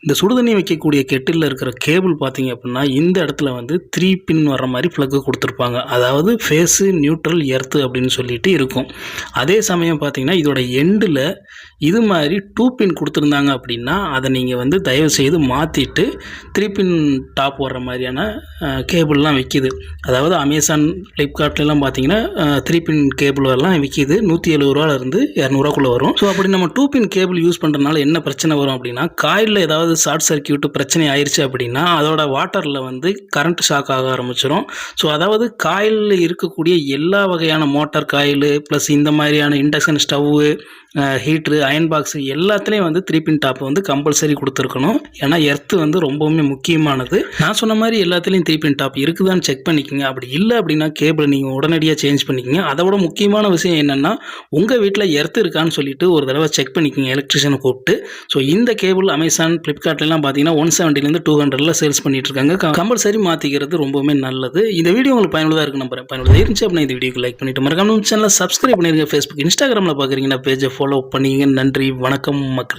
இந்த சுடுதண்ணி வைக்கக்கூடிய கெட்டிலில் இருக்கிற கேபிள் பார்த்தீங்க அப்படின்னா இந்த இடத்துல வந்து 3 பின் வர்ற மாதிரி ப்ளக்கு கொடுத்துருப்பாங்க. அதாவது ஃபேஸு, நியூட்ரல், எர்த்து அப்படின்னு சொல்லிட்டு இருக்கும். அதே சமயம் பார்த்தீங்கன்னா இதோட எண்டில் இது மாதிரி 2 பின் கொடுத்துருந்தாங்க அப்படின்னா அதை நீங்கள் வந்து தயவுசெய்து மாற்றிட்டு 3 பின் டாப் வர்ற மாதிரியான கேபிள்லாம் விற்கிது. அதாவது அமேசான், ஃப்ளிப்கார்ட்லாம் பார்த்தீங்கன்னா 3 பின் கேபிள் எல்லாம் விற்கிது. 170 ரூபாயிலிருந்து 200 வரும். ஸோ அப்படி நம்ம 2 பின் கேபிள் யூஸ் பண்ணுறதுனால என்ன பிரச்சனை வரும் அப்படின்னா, காயிலில் ஏதாவது ஷார்ட் சர்க்கியூட் பிரச்சனை ஆயிடுச்சு அப்படின்னா அதோட வாட்டரில் வந்து கரண்ட் ஷாக் ஆக ஆரம்பிச்சிடும். ஸோ அதாவது காயிலில் இருக்கக்கூடிய எல்லா வகையான மோட்டார் காயில் ப்ளஸ் இந்த மாதிரியான இண்டக்ஷன் ஸ்டவ்வு, ஹீட்ரு, அயன் பாக்ஸு எல்லாத்துலேயும் வந்து 3 பின் டாப் வந்து கம்பல்சரி கொடுத்துருக்கணும். ஏன்னா எர்த்து வந்து ரொம்பவுமே முக்கியமானது. நான் சொன்ன மாதிரி எல்லாத்துலேயும் 3 பின் டாப் இருக்குதான்னு செக் பண்ணிக்கோங்க. அப்படி இல்லை அப்படின்னா கேபிள் நீங்கள் உடனடியாக சேஞ்ச் பண்ணிக்கோங்க. அதை விட முக்கியமான விஷயம் என்னென்னா உங்கள் வீட்டில் எர்த்து இருக்கான்னு சொல்லிட்டு ஒரு தடவை செக் பண்ணிக்கோங்க எலக்ட்ரிஷியனை கூப்பிட்டு. ஸோ இந்த கேபிள் அமேசான், ஃப்ளிப்கார்ட்லாம் பார்த்தீங்கன்னா 170லேருந்து 200 சேல்ஸ் பண்ணிட்டு இருக்காங்க. கம்பல்சரி மாற்றிக்கிறது ரொம்பவுமே நல்லது. இந்த வீடியோ உங்களுக்கு பயனுள்ளதாக இருக்கு நம்புறேன். பயனுள்ளதாக இருந்துச்சு அப்படின்னா இந்த வீடியோக்கு லைக் பண்ணிட்டு மறக்காம சேனலை சப்ஸ்கிரைப் பண்ணிருங்க. ஃபேஸ்புக், இன்ஸ்டாகிராமில் பார்க்குறீங்கன்னா பேஜை ஃபாலோ பண்ணிங்க. நன்றி, வணக்கம் மக்களே.